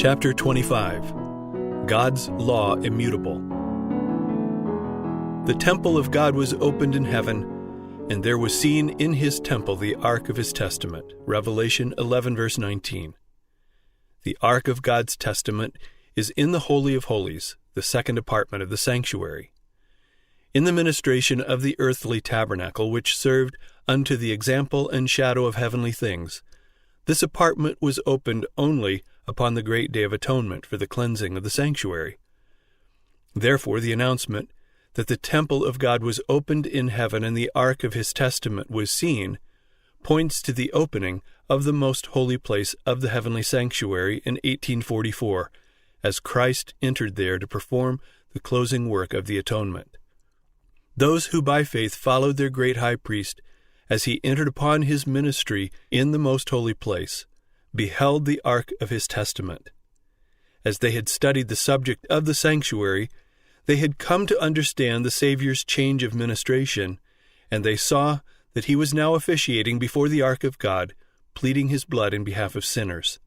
Chapter 25. God's Law Immutable. The temple of God was opened in heaven, and there was seen in his temple the ark of his testament. Revelation 11, verse 19. The ark of God's testament is in the Holy of Holies, the second apartment of the sanctuary. In the ministration of the earthly tabernacle, which served unto the example and shadow of heavenly things, this apartment was opened only upon the great day of atonement for the cleansing of the sanctuary. Therefore, the announcement that the temple of God was opened in heaven and the ark of his testament was seen points to the opening of the most holy place of the heavenly sanctuary in 1844, as Christ entered there to perform the closing work of the atonement. Those who by faith followed their great high priest as he entered upon his ministry in the most holy place beheld the ark of his testament. As they had studied the subject of the sanctuary, they had come to understand the Savior's change of ministration, and they saw that he was now officiating before the ark of God, pleading his blood in behalf of sinners.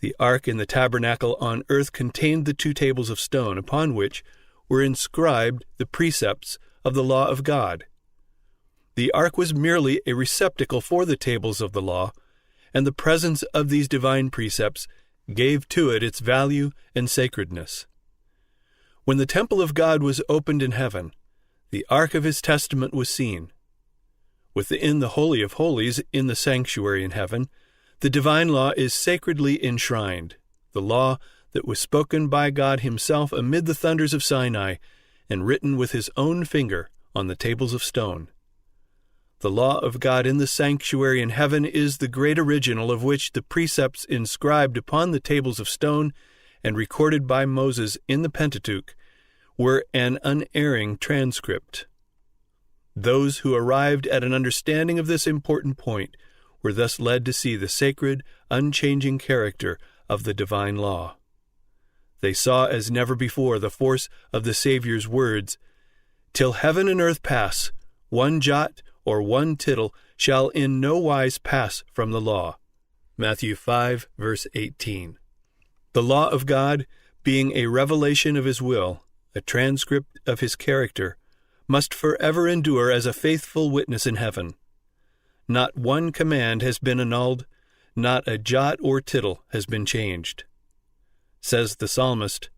The ark in the tabernacle on earth contained the 2 tables of stone, upon which were inscribed the precepts of the law of God. The ark was merely a receptacle for the tables of the law, and the presence of these divine precepts gave to it its value and sacredness. When the temple of God was opened in heaven, the ark of his testament was seen. Within the Holy of Holies, in the sanctuary in heaven, the divine law is sacredly enshrined, the law that was spoken by God himself amid the thunders of Sinai and written with his own finger on the tables of stone. The law of God in the sanctuary in heaven is the great original of which the precepts inscribed upon the tables of stone and recorded by Moses in the Pentateuch were an unerring transcript. Those who arrived at an understanding of this important point were thus led to see the sacred, unchanging character of the divine law. They saw as never before the force of the Savior's words, "Till heaven and earth pass, one jot or one tittle shall in no wise pass from the law." Matthew 5, verse 18. The law of God, being a revelation of his will, a transcript of his character, must forever endure as a faithful witness in heaven. Not one command has been annulled, not a jot or tittle has been changed. Says the psalmist,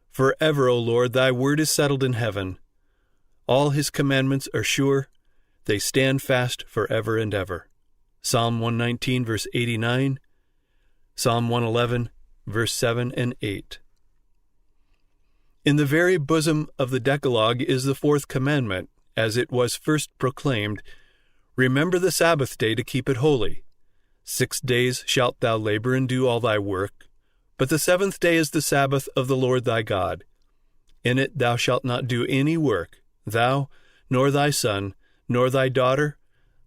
"Forever, O Lord, thy word is settled in heaven. All his commandments are sure, they stand fast forever and ever." Psalm 119, verse 89, Psalm 111, verse 7 and 8. In the very bosom of the Decalogue is the 4th commandment, as it was first proclaimed, "Remember the Sabbath day to keep it holy. 6 days shalt thou labor and do all thy work, but the 7th day is the Sabbath of the Lord thy God. In it thou shalt not do any work, thou, nor thy son, nor thy daughter,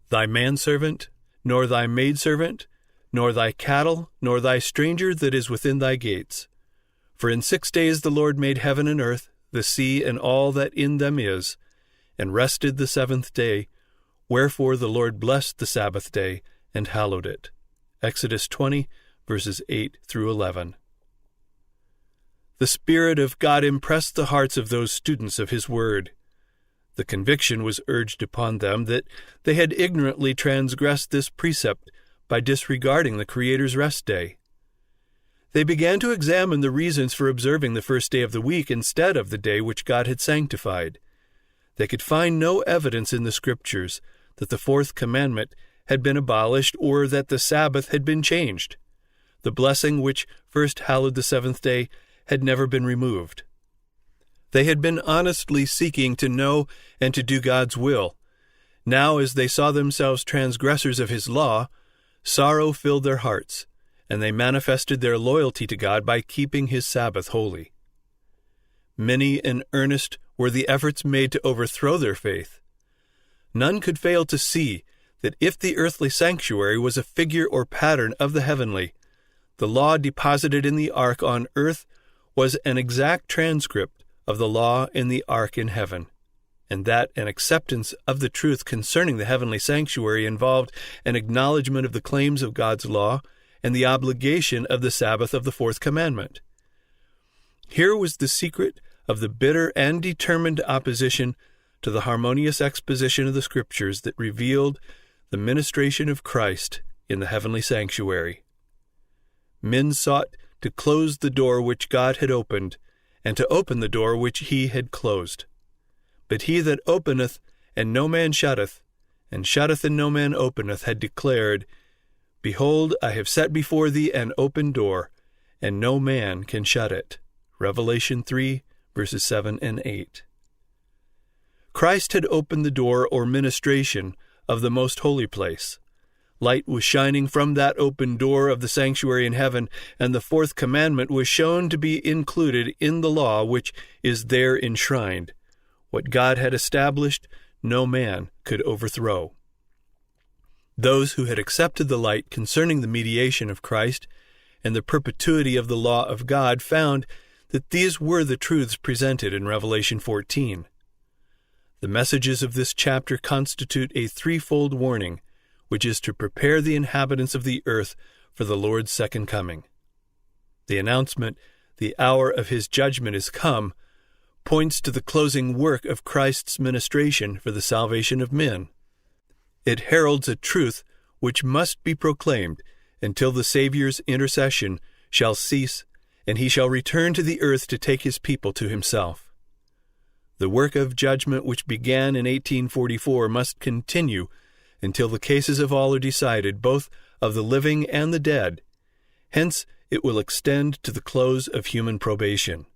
thy manservant, nor thy maidservant, nor thy cattle, nor thy stranger that is within thy gates. For in 6 days the Lord made heaven and earth, the sea, and all that in them is, and rested the 7th day. Wherefore the Lord blessed the Sabbath day, and hallowed it." Exodus 20, verses 8 through 11. The Spirit of God impressed the hearts of those students of his word. The conviction was urged upon them that they had ignorantly transgressed this precept by disregarding the Creator's rest day. They began to examine the reasons for observing the first day of the week instead of the day which God had sanctified. They could find no evidence in the Scriptures that the 4th commandment had been abolished or that the Sabbath had been changed. The blessing which first hallowed the 7th day had never been removed. They had been honestly seeking to know and to do God's will. Now, as they saw themselves transgressors of his law, sorrow filled their hearts, and they manifested their loyalty to God by keeping his Sabbath holy. Many and earnest were the efforts made to overthrow their faith. None could fail to see that if the earthly sanctuary was a figure or pattern of the heavenly, the law deposited in the ark on earth was an exact transcript of the law in the ark in heaven, and that an acceptance of the truth concerning the heavenly sanctuary involved an acknowledgement of the claims of God's law and the obligation of the Sabbath of the fourth commandment. Here was the secret of the bitter and determined opposition to the harmonious exposition of the Scriptures that revealed the ministration of Christ in the heavenly sanctuary. Men sought to close the door which God had opened, and to open the door which he had closed. But he that openeth, and no man shutteth, and shutteth, and no man openeth, had declared, Behold, I have set before thee an open door, and no man can shut it. Revelation 3, verses 7 and 8. Christ had opened the door or ministration of the most holy place. Light was shining from that open door of the sanctuary in heaven, and the fourth commandment was shown to be included in the law which is there enshrined. What God had established, no man could overthrow. Those who had accepted the light concerning the mediation of Christ and the perpetuity of the law of God found that these were the truths presented in Revelation 14. The messages of this chapter constitute a threefold warning, which is to prepare the inhabitants of the earth for the Lord's second coming. The announcement, the hour of his judgment is come, points to the closing work of Christ's ministration for the salvation of men. It heralds a truth which must be proclaimed until the Savior's intercession shall cease, and he shall return to the earth to take his people to himself. The work of judgment which began in 1844 must continue until the cases of all are decided, both of the living and the dead. Hence, it will extend to the close of human probation.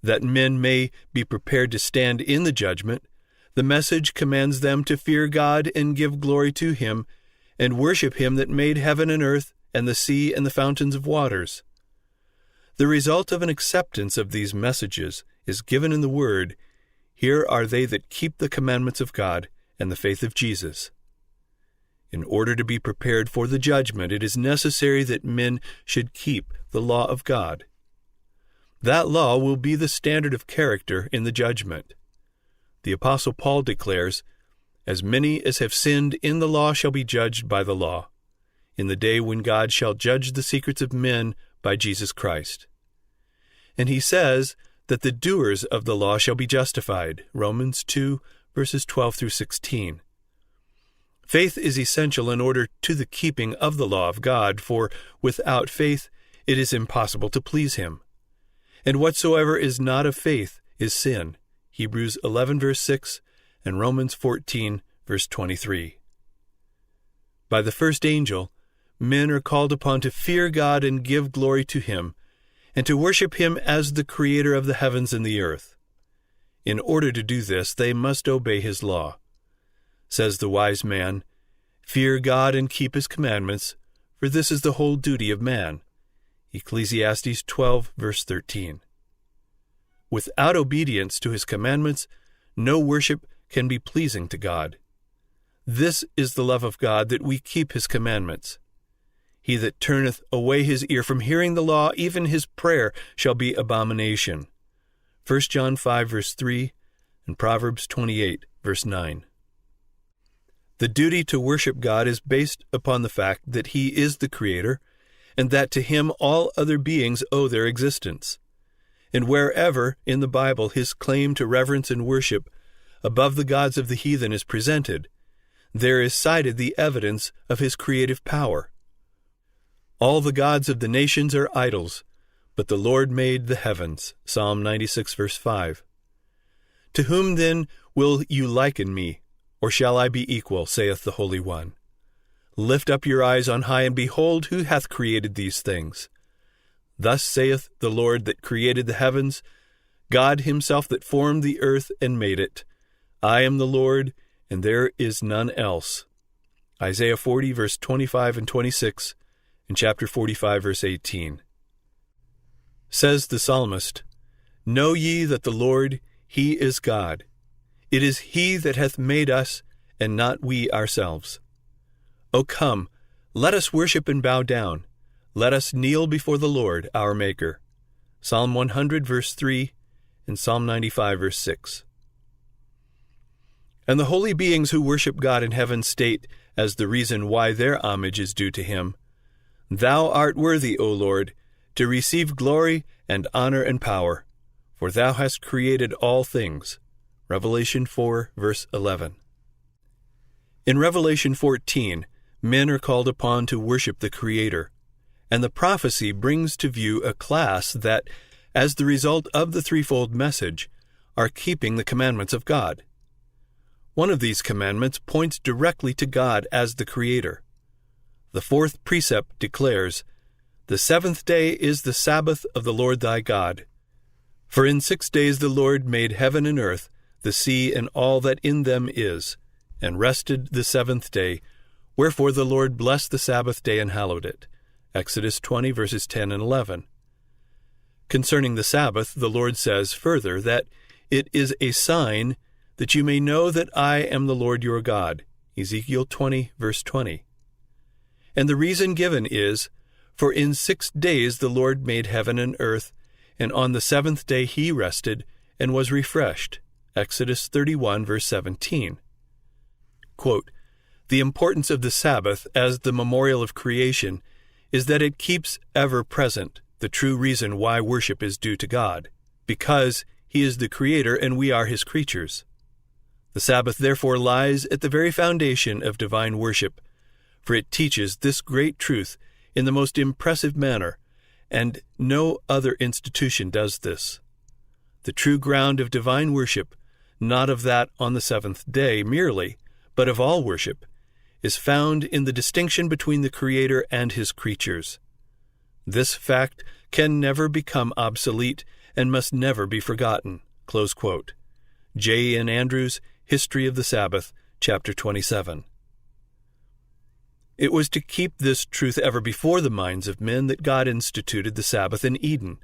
That men may be prepared to stand in the judgment, the message commands them to fear God and give glory to him, and worship him that made heaven and earth and the sea and the fountains of waters. The result of an acceptance of these messages is given in the word, Here are they that keep the commandments of God and the faith of Jesus. In order to be prepared for the judgment, it is necessary that men should keep the law of God. That law will be the standard of character in the judgment. The Apostle Paul declares, As many as have sinned in the law shall be judged by the law, in the day when God shall judge the secrets of men by Jesus Christ. And he says that the doers of the law shall be justified, Romans 2, verses 12 through 16. Faith is essential in order to the keeping of the law of God, for without faith it is impossible to please him. And whatsoever is not of faith is sin, Hebrews 11, verse 6, and Romans 14, verse 23. By the first angel, men are called upon to fear God and give glory to him, and to worship him as the creator of the heavens and the earth. In order to do this, they must obey his law. Says the wise man, Fear God and keep his commandments, for this is the whole duty of man. Ecclesiastes 12, verse 13. Without obedience to his commandments, no worship can be pleasing to God. This is the love of God, that we keep his commandments. He that turneth away his ear from hearing the law, even his prayer shall be abomination. 1 John 5, verse 3, and Proverbs 28, verse 9. The duty to worship God is based upon the fact that he is the Creator, and that to him all other beings owe their existence. And wherever in the Bible his claim to reverence and worship above the gods of the heathen is presented, there is cited the evidence of his creative power. All the gods of the nations are idols, but the Lord made the heavens. Psalm 96, verse 5. To whom then will you liken me, or shall I be equal, saith the Holy One? Lift up your eyes on high, and behold, who hath created these things? Thus saith the Lord that created the heavens, God himself that formed the earth and made it. I am the Lord, and there is none else. Isaiah 40, verse 25 and 26, and chapter 45, verse 18. Says the psalmist, Know ye that the Lord, he is God. It is he that hath made us, and not we ourselves. O come, let us worship and bow down. Let us kneel before the Lord, our Maker. Psalm 100, verse 3, and Psalm 95, verse 6. And the holy beings who worship God in heaven state, as the reason why their homage is due to him, Thou art worthy, O Lord, to receive glory and honor and power, for thou hast created all things. Revelation 4, verse 11. In Revelation 14, men are called upon to worship the Creator, and the prophecy brings to view a class that, as the result of the threefold message, are keeping the commandments of God. One of these commandments points directly to God as the Creator. The fourth precept declares, "The seventh day is the Sabbath of the Lord thy God. For in 6 days the Lord made heaven and earth, the sea and all that in them is, and rested the seventh day. Wherefore the Lord blessed the Sabbath day and hallowed it." Exodus 20, verses 10 and 11. Concerning the Sabbath, the Lord says further that it is a sign that you may know that I am the Lord your God. Ezekiel 20, verse 20. And the reason given is, "For in 6 days the Lord made heaven and earth, and on the seventh day he rested and was refreshed." Exodus 31, verse 17. Quote, "The importance of the Sabbath as the memorial of creation is that it keeps ever present the true reason why worship is due to God, because He is the Creator and we are His creatures. The Sabbath therefore lies at the very foundation of divine worship, for it teaches this great truth in the most impressive manner, and no other institution does this. The true ground of divine worship, not of that on the seventh day merely, but of all worship, is found in the distinction between the Creator and His creatures. This fact can never become obsolete and must never be forgotten." Close quote. J. N. Andrews, History of the Sabbath, chapter 27. It was to keep this truth ever before the minds of men that God instituted the Sabbath in Eden,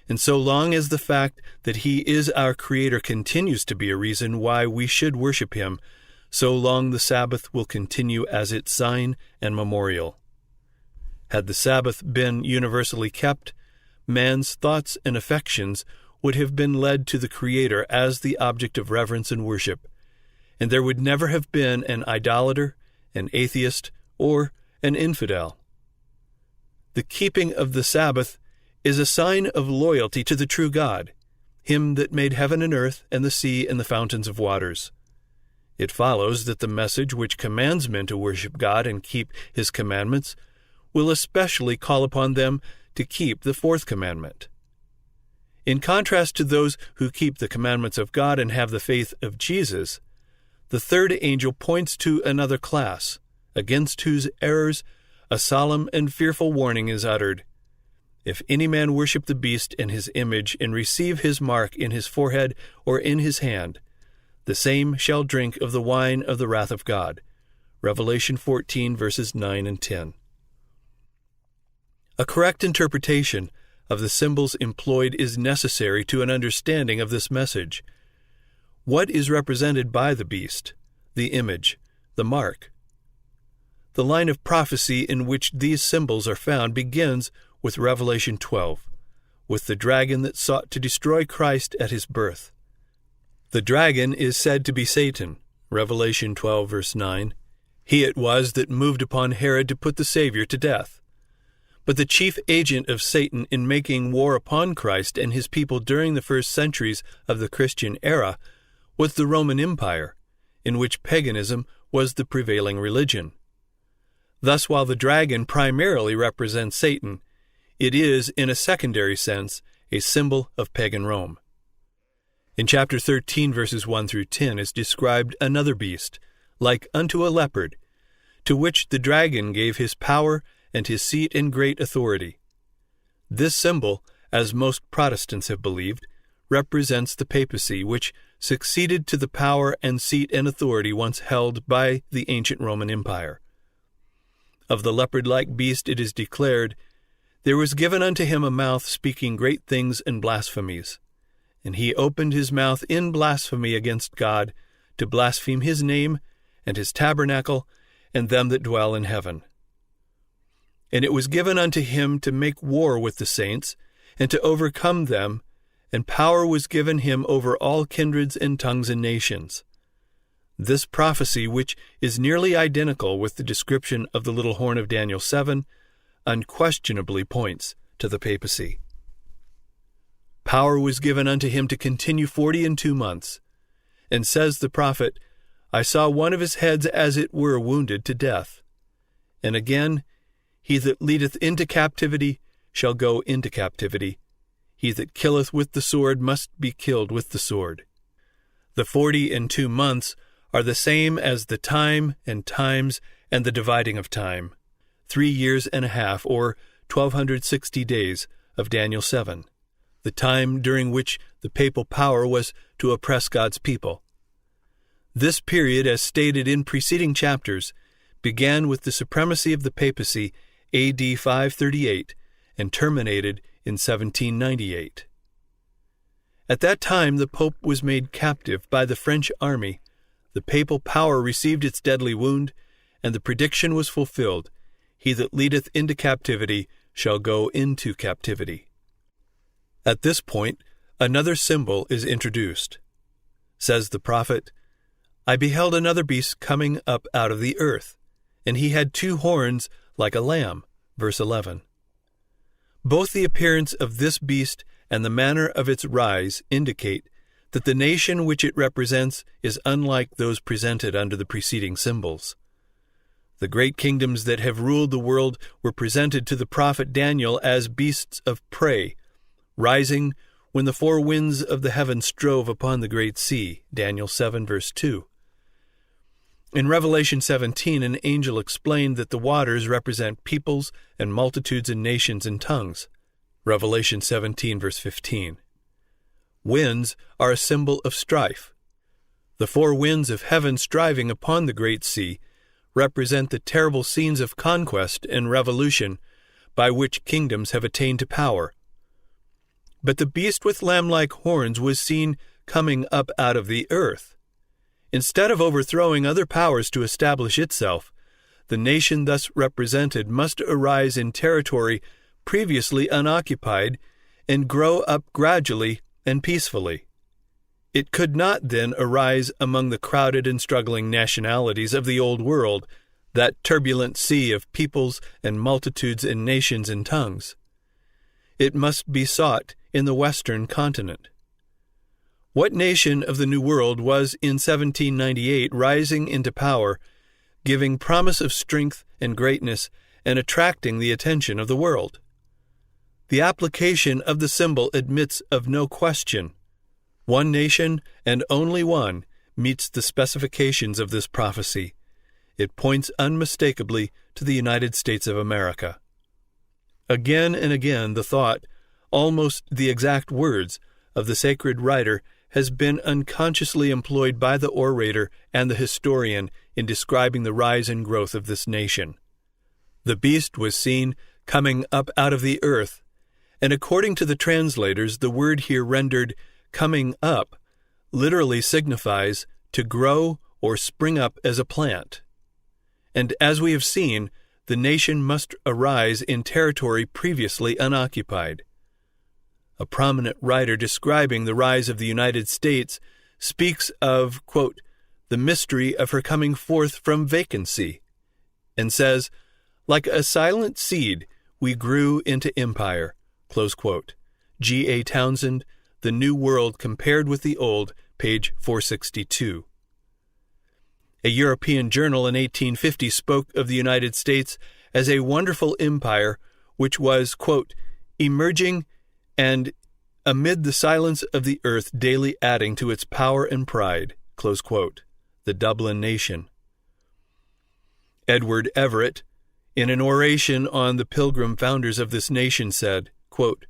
and so long as the fact that He is our Creator continues to be a reason why we should worship Him, so long the Sabbath will continue as its sign and memorial. Had the Sabbath been universally kept, man's thoughts and affections would have been led to the Creator as the object of reverence and worship, and there would never have been an idolater, an atheist, or an infidel. The keeping of the Sabbath is a sign of loyalty to the true God, Him that made heaven and earth and the sea and the fountains of waters. It follows that the message which commands men to worship God and keep His commandments will especially call upon them to keep the fourth commandment. In contrast to those who keep the commandments of God and have the faith of Jesus, the third angel points to another class, against whose errors a solemn and fearful warning is uttered. "If any man worship the beast and his image, and receive his mark in his forehead or in his hand, the same shall drink of the wine of the wrath of God." Revelation 14, verses 9 and 10. A correct interpretation of the symbols employed is necessary to an understanding of this message. What is represented by the beast, the image, the mark? The line of prophecy in which these symbols are found begins with Revelation 12, with the dragon that sought to destroy Christ at His birth. The dragon is said to be Satan, Revelation 12, verse 9. He it was that moved upon Herod to put the Savior to death. But the chief agent of Satan in making war upon Christ and His people during the first centuries of the Christian era was the Roman Empire, in which paganism was the prevailing religion. Thus, while the dragon primarily represents Satan, it is, in a secondary sense, a symbol of pagan Rome. In chapter 13, verses 1 through 10, is described another beast, like unto a leopard, to which the dragon gave his power and his seat and great authority. This symbol, as most Protestants have believed, represents the papacy, which succeeded to the power and seat and authority once held by the ancient Roman Empire. Of the leopard-like beast it is declared, "There was given unto him a mouth speaking great things and blasphemies. And he opened his mouth in blasphemy against God, to blaspheme His name, and His tabernacle, and them that dwell in heaven. And it was given unto him to make war with the saints, and to overcome them, and power was given him over all kindreds and tongues and nations." This prophecy, which is nearly identical with the description of the little horn of Daniel 7, unquestionably points to the papacy. Power was given unto him to continue 42 months. And says the prophet, I saw one of his heads as it were wounded to death. And again, he that leadeth into captivity shall go into captivity. He that killeth with the sword must be killed with the sword. The 42 months are the same as the time and times and the dividing of time, 3 years and a half, or 1260 days of Daniel 7, the time during which the papal power was to oppress God's people. This period, as stated in preceding chapters, began with the supremacy of the papacy AD 538 and terminated in 1798. At that time the Pope was made captive by the French army, the papal power received its deadly wound, and the prediction was fulfilled, he that leadeth into captivity shall go into captivity. At this point, another symbol is introduced. Says the prophet, I beheld another beast coming up out of the earth, and he had 2 horns like a lamb. Verse 11. Both the appearance of this beast and the manner of its rise indicate that the nation which it represents is unlike those presented under the preceding symbols. The great kingdoms that have ruled the world were presented to the prophet Daniel as beasts of prey, rising when the 4 winds of the heaven strove upon the great sea. Daniel 7, verse 2. In Revelation 17, an angel explained that the waters represent peoples and multitudes and nations and tongues. Revelation 17, verse 15. Winds are a symbol of strife. The 4 winds of heaven striving upon the great sea represent the terrible scenes of conquest and revolution by which kingdoms have attained to power. But the beast with lamb-like horns was seen coming up out of the earth. Instead of overthrowing other powers to establish itself, the nation thus represented must arise in territory previously unoccupied and grow up gradually and peacefully. It could not then arise among the crowded and struggling nationalities of the old world, that turbulent sea of peoples and multitudes and nations and tongues. It must be sought in the Western continent. What nation of the New World was in 1798 rising into power, giving promise of strength and greatness, and attracting the attention of the world? The application of the symbol admits of no question. One nation, and only one, meets the specifications of this prophecy. It points unmistakably to the United States of America. Again and again the thought, almost the exact words, of the sacred writer has been unconsciously employed by the orator and the historian in describing the rise and growth of this nation. The beast was seen coming up out of the earth, and according to the translators, the word here rendered coming up literally signifies to grow or spring up as a plant. And as we have seen, the nation must arise in territory previously unoccupied. A prominent writer describing the rise of the United States speaks of, quote, the mystery of her coming forth from vacancy, and says, like a silent seed, we grew into empire, close quote. G.A. Townsend, The New World Compared with the Old, page 462. A European journal in 1850 spoke of the United States as a wonderful empire which was, quote, emerging and amid the silence of the earth daily adding to its power and pride, close quote. The Dublin Nation. Edward Everett, in an oration on the Pilgrim founders of this nation, said, quote,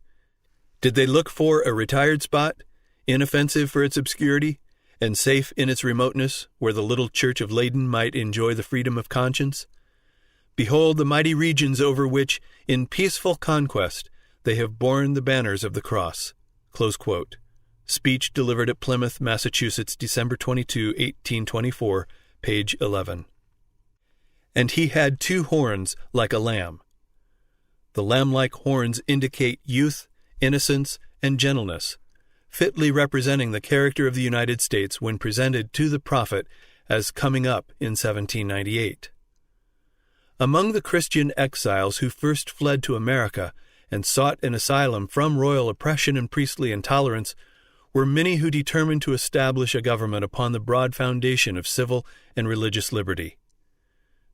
did they look for a retired spot, inoffensive for its obscurity, and safe in its remoteness, where the little church of Leyden might enjoy the freedom of conscience? Behold the mighty regions over which, in peaceful conquest, they have borne the banners of the cross. Close quote. Speech delivered at Plymouth, Massachusetts, December 22, 1824, page 11. And he had 2 horns like a lamb. The lamb-like horns indicate youth, innocence, and gentleness, fitly representing the character of the United States when presented to the prophet as coming up in 1798. Among the Christian exiles who first fled to America and sought an asylum from royal oppression and priestly intolerance were many who determined to establish a government upon the broad foundation of civil and religious liberty.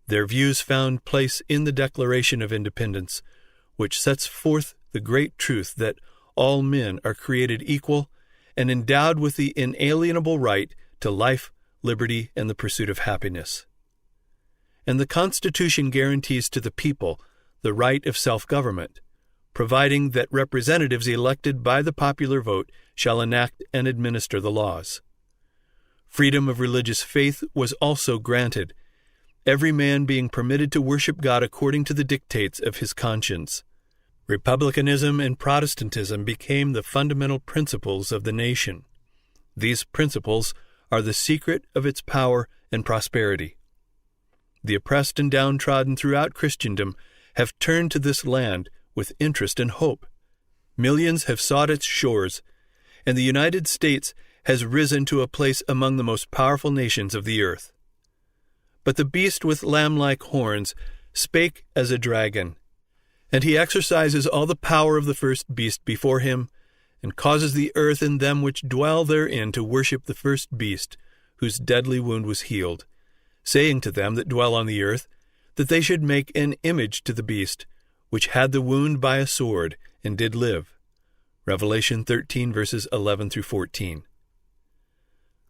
Their views found place in the Declaration of Independence, which sets forth the great truth that all men are created equal and endowed with the inalienable right to life, liberty, and the pursuit of happiness. And the Constitution guarantees to the people the right of self-government, providing that representatives elected by the popular vote shall enact and administer the laws. Freedom of religious faith was also granted, every man being permitted to worship God according to the dictates of his conscience. Republicanism and Protestantism became the fundamental principles of the nation. These principles are the secret of its power and prosperity. The oppressed and downtrodden throughout Christendom have turned to this land with interest and hope. Millions have sought its shores, and the United States has risen to a place among the most powerful nations of the earth. But the beast with lamb-like horns spake as a dragon, and he exercises all the power of the first beast before him, and causes the earth and them which dwell therein to worship the first beast, whose deadly wound was healed, saying to them that dwell on the earth, that they should make an image to the beast, which had the wound by a sword, and did live. Revelation 13, verses 11 through 14.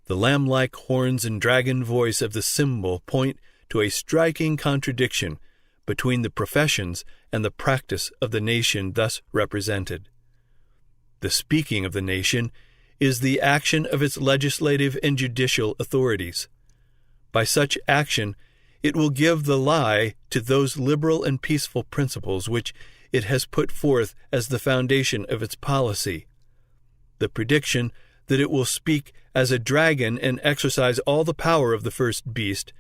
The lamb-like horns and dragon voice of the symbol point to a striking contradiction between the professions and the practice of the nation thus represented. The speaking of the nation is the action of its legislative and judicial authorities. By such action, it will give the lie to those liberal and peaceful principles which it has put forth as the foundation of its policy. The prediction that it will speak as a dragon and exercise all the power of the first beast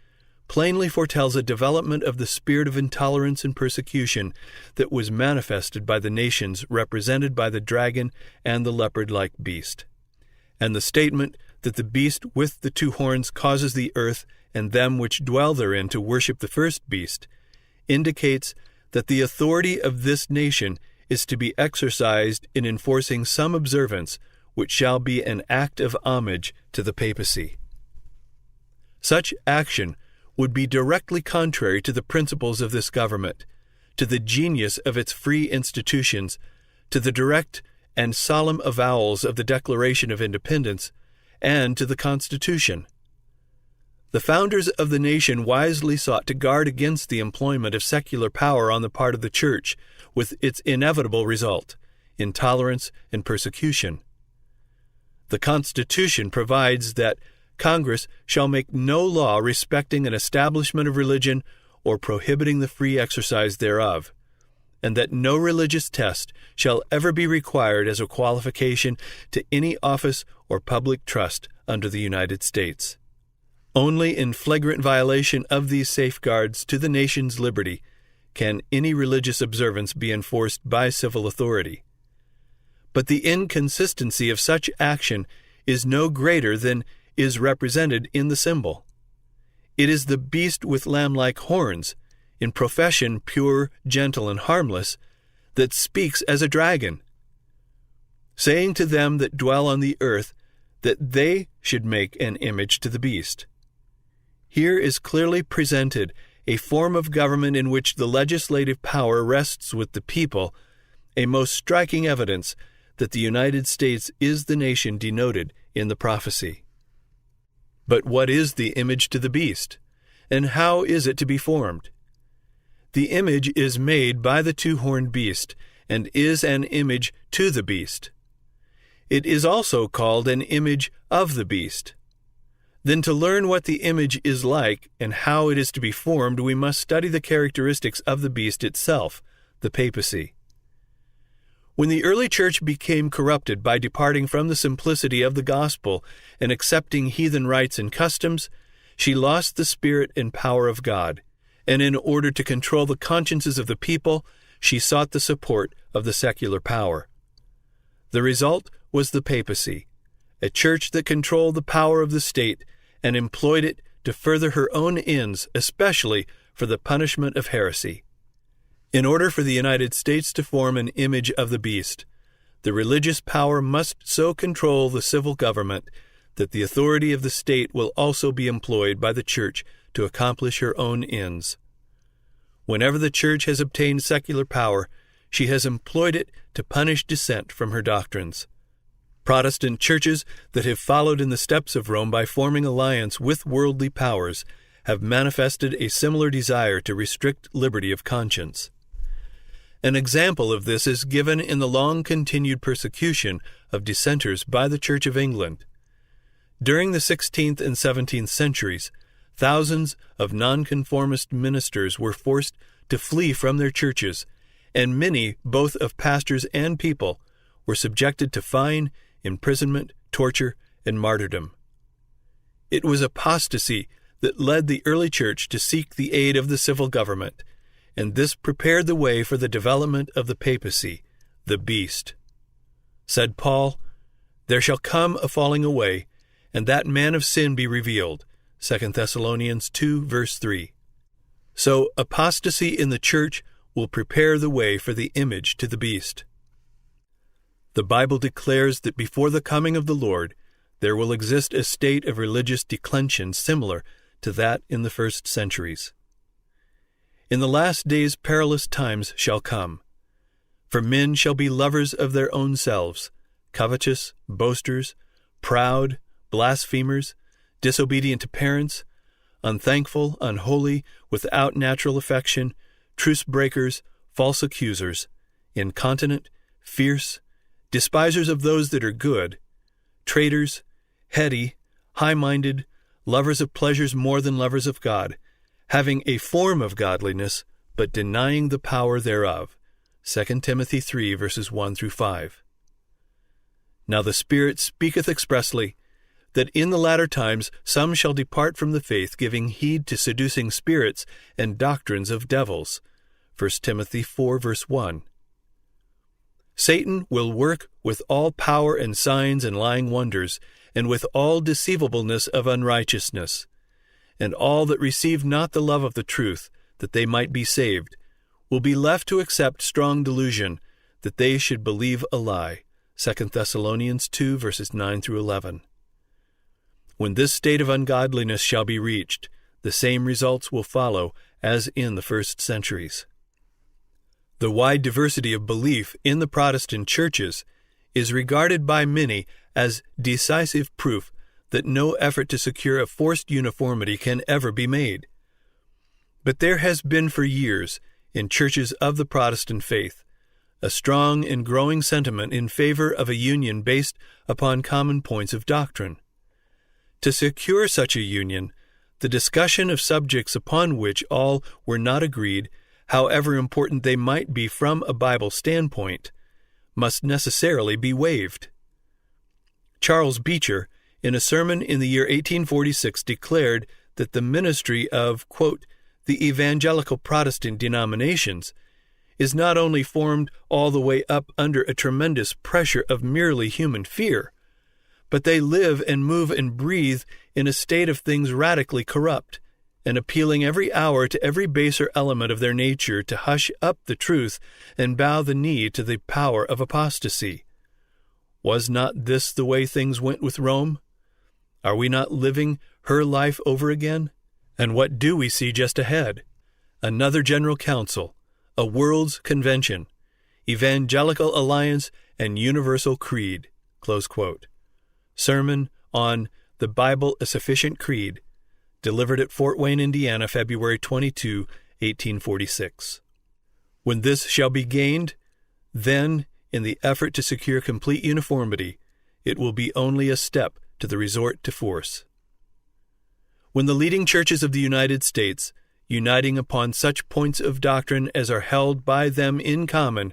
plainly foretells a development of the spirit of intolerance and persecution that was manifested by the nations represented by the dragon and the leopard-like beast. And the statement that the beast with the two horns causes the earth and them which dwell therein to worship the first beast indicates that the authority of this nation is to be exercised in enforcing some observance which shall be an act of homage to the papacy. Such action would be directly contrary to the principles of this government, to the genius of its free institutions, to the direct and solemn avowals of the Declaration of Independence, and to the Constitution. The founders of the nation wisely sought to guard against the employment of secular power on the part of the Church, with its inevitable result, intolerance and persecution. The Constitution provides that Congress shall make no law respecting an establishment of religion or prohibiting the free exercise thereof, and that no religious test shall ever be required as a qualification to any office or public trust under the United States. Only in flagrant violation of these safeguards to the nation's liberty can any religious observance be enforced by civil authority. But the inconsistency of such action is no greater than is represented in the symbol. It is the beast with lamb-like horns, in profession pure, gentle, and harmless, that speaks as a dragon, saying to them that dwell on the earth that they should make an image to the beast. Here is clearly presented a form of government in which the legislative power rests with the people, a most striking evidence that the United States is the nation denoted in the prophecy. But what is the image to the beast, and how is it to be formed? The image is made by the two-horned beast, and is an image to the beast. It is also called an image of the beast. Then to learn what the image is like and how it is to be formed, we must study the characteristics of the beast itself, the papacy. When the early church became corrupted by departing from the simplicity of the gospel and accepting heathen rites and customs, she lost the spirit and power of God, and in order to control the consciences of the people, she sought the support of the secular power. The result was the papacy, a church that controlled the power of the state and employed it to further her own ends, especially for the punishment of heresy. In order for the United States to form an image of the beast, the religious power must so control the civil government that the authority of the state will also be employed by the Church to accomplish her own ends. Whenever the Church has obtained secular power, she has employed it to punish dissent from her doctrines. Protestant churches that have followed in the steps of Rome by forming alliance with worldly powers have manifested a similar desire to restrict liberty of conscience. An example of this is given in the long-continued persecution of dissenters by the Church of England. During the 16th and 17th centuries, thousands of nonconformist ministers were forced to flee from their churches, and many, both of pastors and people, were subjected to fine, imprisonment, torture, and martyrdom. It was apostasy that led the early church to seek the aid of the civil government, and this prepared the way for the development of the papacy, the beast. Said Paul, "There shall come a falling away, and that man of sin be revealed." 2 Thessalonians 2, verse 3. So apostasy in the church will prepare the way for the image to the beast. The Bible declares that before the coming of the Lord, there will exist a state of religious declension similar to that in the first centuries. In the last days perilous times shall come. For men shall be lovers of their own selves, covetous, boasters, proud, blasphemers, disobedient to parents, unthankful, unholy, without natural affection, truce breakers, false accusers, incontinent, fierce, despisers of those that are good, traitors, heady, high-minded, lovers of pleasures more than lovers of God, having a form of godliness, but denying the power thereof. 2 Timothy 3, verses 1 through 5. Now the Spirit speaketh expressly, that in the latter times some shall depart from the faith, giving heed to seducing spirits and doctrines of devils. 1 Timothy 4, verse 1. Satan will work with all power and signs and lying wonders, and with all deceivableness of unrighteousness. And all that receive not the love of the truth, that they might be saved, will be left to accept strong delusion, that they should believe a lie. 2 Thessalonians 2, verses 9 through 11. When this state of ungodliness shall be reached, the same results will follow as in the first centuries. The wide diversity of belief in the Protestant churches is regarded by many as decisive proof that no effort to secure a forced uniformity can ever be made. But there has been for years, in churches of the Protestant faith, a strong and growing sentiment in favor of a union based upon common points of doctrine. To secure such a union, the discussion of subjects upon which all were not agreed, however important they might be from a Bible standpoint, must necessarily be waived. Charles Beecher, in a sermon in the year 1846, declared that the ministry of, quote, the evangelical Protestant denominations is not only formed all the way up under a tremendous pressure of merely human fear, but they live and move and breathe in a state of things radically corrupt, and appealing every hour to every baser element of their nature to hush up the truth and bow the knee to the power of apostasy. Was not this the way things went with Rome? Are we not living her life over again? And what do we see just ahead? Another General Council, a World's Convention, Evangelical Alliance, and Universal Creed. Close quote. Sermon on The Bible a Sufficient Creed, delivered at Fort Wayne, Indiana, February 22, 1846. When this shall be gained, then, in the effort to secure complete uniformity, it will be only a step to the resort to force. When the leading churches of the United States, uniting upon such points of doctrine as are held by them in common,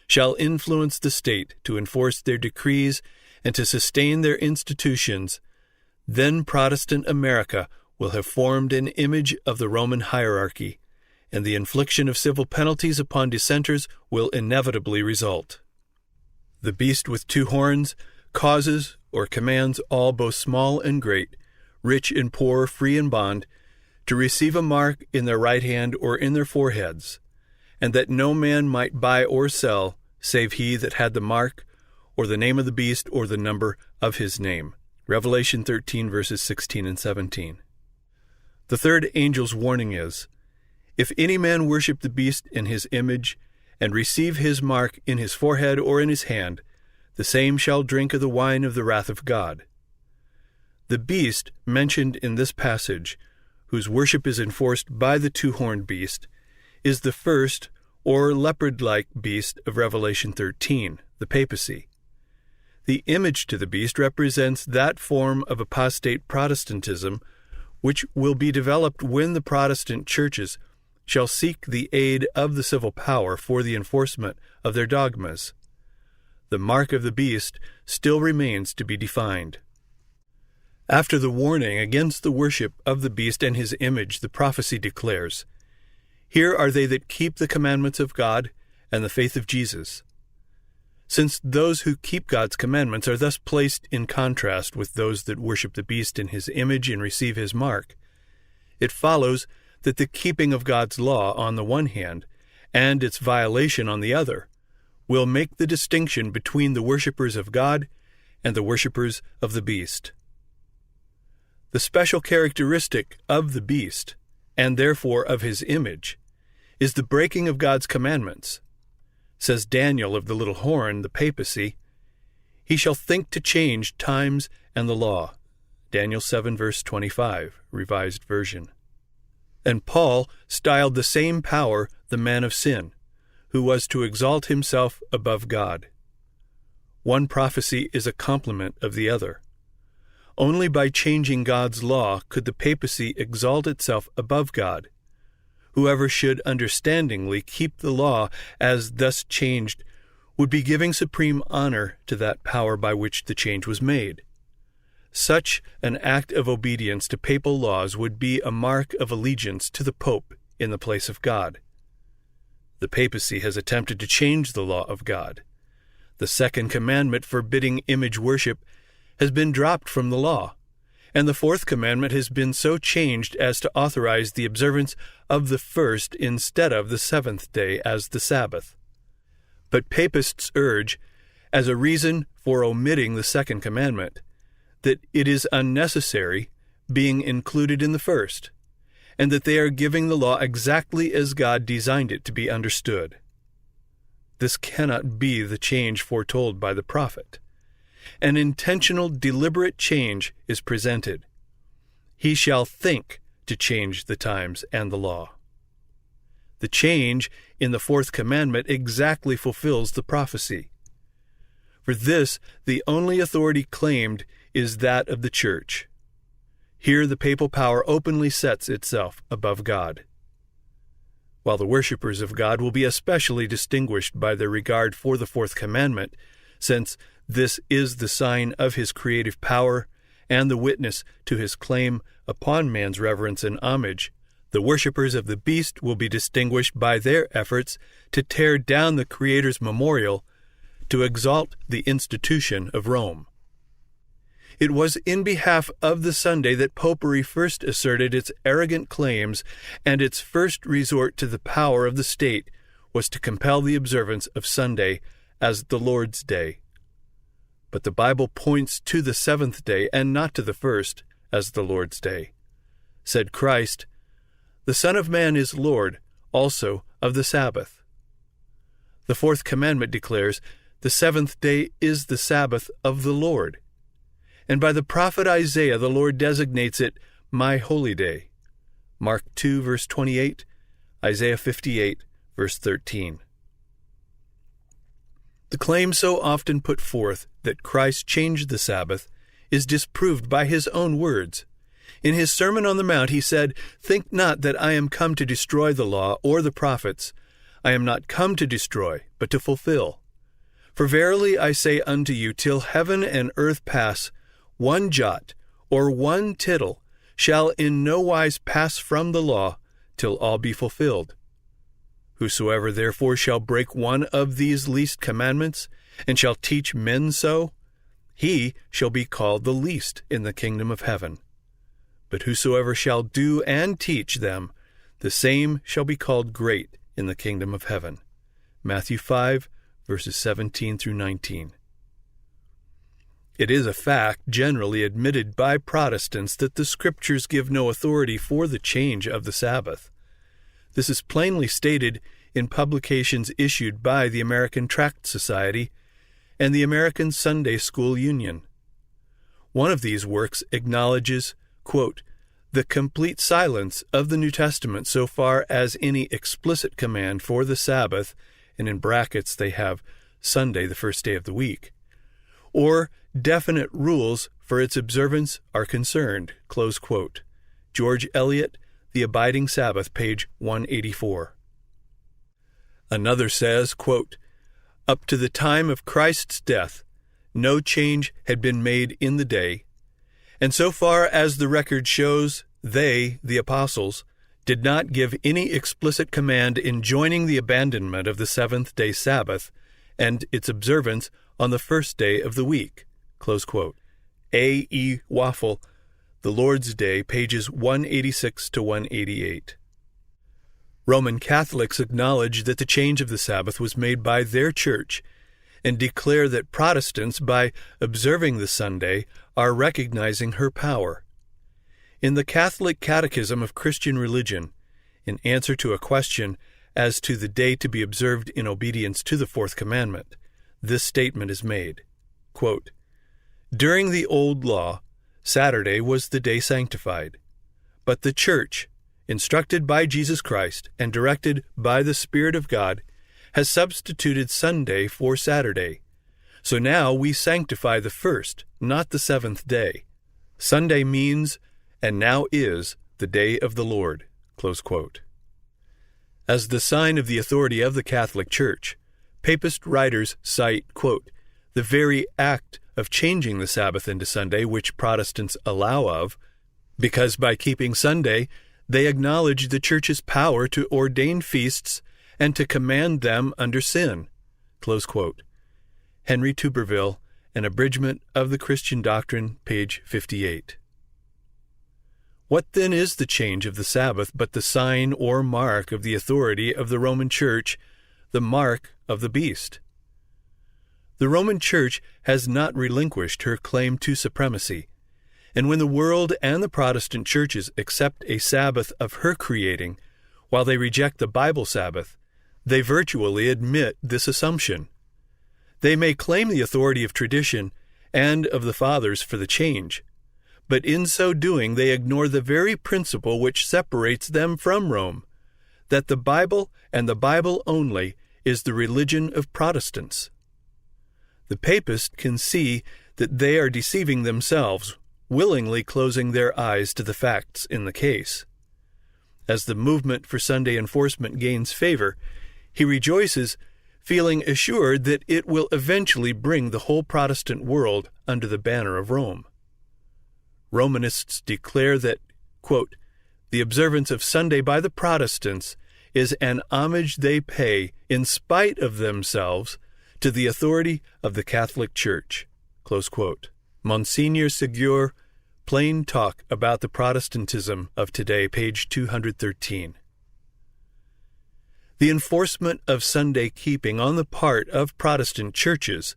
shall influence the state to enforce their decrees and to sustain their institutions, then Protestant America will have formed an image of the Roman hierarchy, and the infliction of civil penalties upon dissenters will inevitably result. The beast with two horns causes or commands all, both small and great, rich and poor, free and bond, to receive a mark in their right hand or in their foreheads, and that no man might buy or sell, save he that had the mark, or the name of the beast, or the number of his name. Revelation 13, verses 16 and 17. The third angel's warning is, if any man worship the beast in his image, and receive his mark in his forehead or in his hand, the same shall drink of the wine of the wrath of God. The beast mentioned in this passage, whose worship is enforced by the two-horned beast, is the first or leopard-like beast of Revelation 13, the papacy. The image to the beast represents that form of apostate Protestantism which will be developed when the Protestant churches shall seek the aid of the civil power for the enforcement of their dogmas. The mark of the beast still remains to be defined. After the warning against the worship of the beast and his image, the prophecy declares, "Here are they that keep the commandments of God and the faith of Jesus." Since those who keep God's commandments are thus placed in contrast with those that worship the beast in his image and receive his mark, it follows that the keeping of God's law on the one hand and its violation on the other will make the distinction between the worshippers of God and the worshippers of the beast. The special characteristic of the beast, and therefore of his image, is the breaking of God's commandments. Says Daniel of the little horn, the papacy, "He shall think to change times and the law." Daniel 7, verse 25, Revised Version. And Paul styled the same power the man of sin, who was to exalt himself above God. One prophecy is a complement of the other. Only by changing God's law could the papacy exalt itself above God. Whoever should understandingly keep the law as thus changed would be giving supreme honor to that power by which the change was made. Such an act of obedience to papal laws would be a mark of allegiance to the Pope in the place of God. The papacy has attempted to change the law of God. The second commandment forbidding image worship has been dropped from the law, and the fourth commandment has been so changed as to authorize the observance of the first instead of the seventh day as the Sabbath. But papists urge, as a reason for omitting the second commandment, that it is unnecessary, being included in the first, and that they are giving the law exactly as God designed it to be understood. This cannot be the change foretold by the prophet. An intentional, deliberate change is presented. He shall think to change the times and the law. The change in the fourth commandment exactly fulfills the prophecy. For this, the only authority claimed is that of the Church. Here the papal power openly sets itself above God. While the worshippers of God will be especially distinguished by their regard for the fourth commandment, since this is the sign of his creative power and the witness to his claim upon man's reverence and homage, the worshippers of the beast will be distinguished by their efforts to tear down the Creator's memorial to exalt the institution of Rome. It was in behalf of the Sunday that Popery first asserted its arrogant claims, and its first resort to the power of the state was to compel the observance of Sunday as the Lord's Day. But the Bible points to the seventh day and not to the first as the Lord's Day. Said Christ, "The Son of Man is Lord also of the Sabbath." The fourth commandment declares, "The seventh day is the Sabbath of the Lord." And by the prophet Isaiah, the Lord designates it my holy day. Mark 2, verse 28, Isaiah 58, verse 13. The claim so often put forth that Christ changed the Sabbath is disproved by his own words. In his Sermon on the Mount he said, "Think not that I am come to destroy the law or the prophets. I am not come to destroy, but to fulfill. For verily I say unto you, till heaven and earth pass, one jot or one tittle shall in no wise pass from the law till all be fulfilled. Whosoever therefore shall break one of these least commandments, and shall teach men so, he shall be called the least in the kingdom of heaven. But whosoever shall do and teach them, the same shall be called great in the kingdom of heaven. Matthew 5, verses 17 through 19. It is a fact generally admitted by Protestants that the Scriptures give no authority for the change of the Sabbath. This is plainly stated in publications issued by the American Tract Society and the American Sunday School Union. One of these works acknowledges, quote, the complete silence of the New Testament so far as any explicit command for the Sabbath, and in brackets they have Sunday, the first day of the week, or definite rules for its observance are concerned, close quote. George Eliot, The Abiding Sabbath, page 184. Another says, quote, up to the time of Christ's death, no change had been made in the day, and so far as the record shows, they, the apostles, did not give any explicit command enjoining the abandonment of the seventh-day Sabbath and its observance on the first day of the week. Close quote. A. E. Waffle, The Lord's Day, pages 186 to 188. Roman Catholics acknowledge that the change of the Sabbath was made by their church and declare that Protestants, by observing the Sunday, are recognizing her power. In the Catholic Catechism of Christian Religion, in answer to a question as to the day to be observed in obedience to the fourth commandment, this statement is made, quote, during the Old Law, Saturday was the day sanctified, but the Church, instructed by Jesus Christ and directed by the Spirit of God, has substituted Sunday for Saturday. So now we sanctify the first, not the seventh day. Sunday means, and now is, the day of the Lord. Close quote. As the sign of the authority of the Catholic Church, Papist writers cite, quote, the very act of changing the Sabbath into Sunday, which Protestants allow of, because by keeping Sunday, they acknowledge the Church's power to ordain feasts and to command them under sin. Close quote. Henry Tuberville, An Abridgment of the Christian Doctrine, page 58. What then is the change of the Sabbath but the sign or mark of the authority of the Roman Church, the mark of the beast? The Roman Church has not relinquished her claim to supremacy, and when the world and the Protestant churches accept a Sabbath of her creating, while they reject the Bible Sabbath, they virtually admit this assumption. They may claim the authority of tradition and of the Fathers for the change, but in so doing they ignore the very principle which separates them from Rome, that the Bible and the Bible only is the religion of Protestants. The Papists can see that they are deceiving themselves, willingly closing their eyes to the facts in the case. As the movement for Sunday enforcement gains favor, he rejoices, feeling assured that it will eventually bring the whole Protestant world under the banner of Rome. Romanists declare that, quote, the observance of Sunday by the Protestants is an homage they pay, in spite of themselves, to the authority of the Catholic Church. Close quote. Monsignor Ségur, Plain Talk About the Protestantism of Today, page 213. The enforcement of Sunday keeping on the part of Protestant churches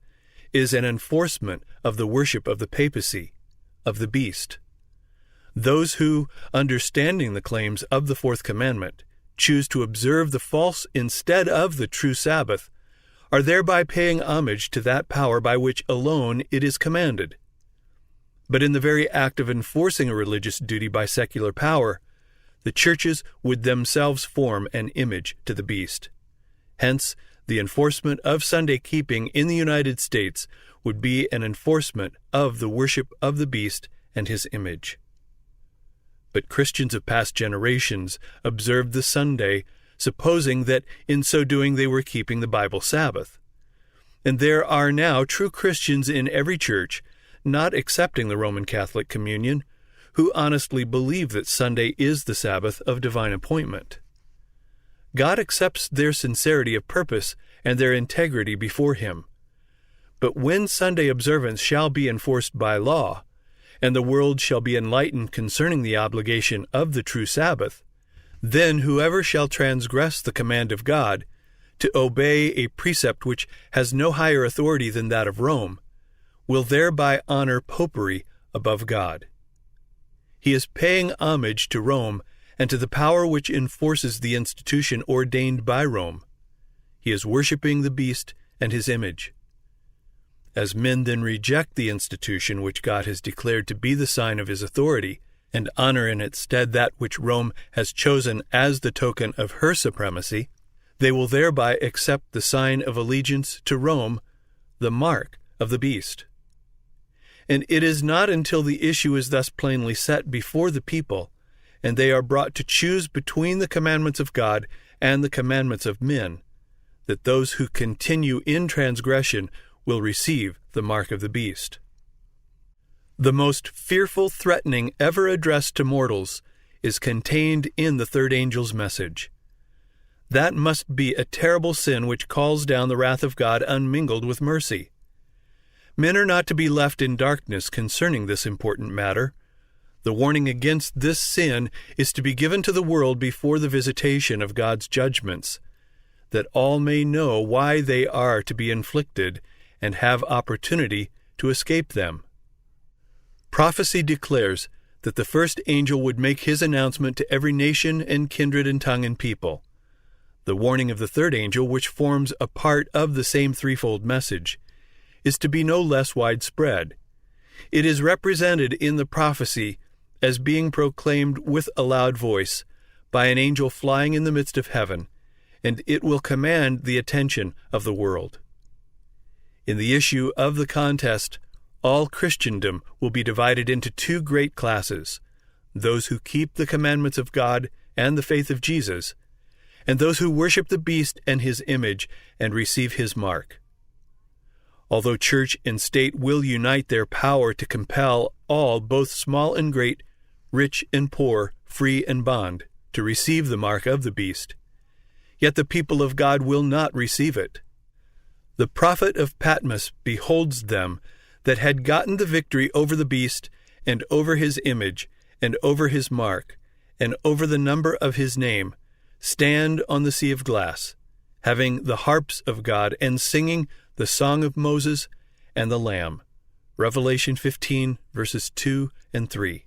is an enforcement of the worship of the papacy, of the beast. Those who, understanding the claims of the fourth commandment, choose to observe the false instead of the true Sabbath, are thereby paying homage to that power by which alone it is commanded. But in the very act of enforcing a religious duty by secular power, the churches would themselves form an image to the beast. Hence, the enforcement of Sunday keeping in the United States would be an enforcement of the worship of the beast and his image. But Christians of past generations observed the Sunday, supposing that in so doing they were keeping the Bible Sabbath. And there are now true Christians in every church, not accepting the Roman Catholic communion, who honestly believe that Sunday is the Sabbath of divine appointment. God accepts their sincerity of purpose and their integrity before Him. But when Sunday observance shall be enforced by law, and the world shall be enlightened concerning the obligation of the true Sabbath, then whoever shall transgress the command of God, to obey a precept which has no higher authority than that of Rome, will thereby honor popery above God. He is paying homage to Rome and to the power which enforces the institution ordained by Rome. He is worshiping the beast and his image. As men then reject the institution which God has declared to be the sign of his authority, and honor in its stead that which Rome has chosen as the token of her supremacy, they will thereby accept the sign of allegiance to Rome, the mark of the beast. And it is not until the issue is thus plainly set before the people, and they are brought to choose between the commandments of God and the commandments of men, that those who continue in transgression will receive the mark of the beast. The most fearful threatening ever addressed to mortals is contained in the third angel's message. That must be a terrible sin which calls down the wrath of God unmingled with mercy. Men are not to be left in darkness concerning this important matter. The warning against this sin is to be given to the world before the visitation of God's judgments, that all may know why they are to be inflicted and have opportunity to escape them. Prophecy declares that the first angel would make his announcement to every nation and kindred and tongue and people. The warning of the third angel, which forms a part of the same threefold message, is to be no less widespread. It is represented in the prophecy as being proclaimed with a loud voice by an angel flying in the midst of heaven, and it will command the attention of the world. In the issue of the contest, all Christendom will be divided into two great classes, those who keep the commandments of God and the faith of Jesus, and those who worship the beast and his image and receive his mark. Although church and state will unite their power to compel all, both small and great, rich and poor, free and bond, to receive the mark of the beast, yet the people of God will not receive it. The prophet of Patmos beholds them that had gotten the victory over the beast, and over his image, and over his mark, and over the number of his name, stand on the sea of glass, having the harps of God, and singing the song of Moses and the Lamb. Revelation 15, verses 2 and 3.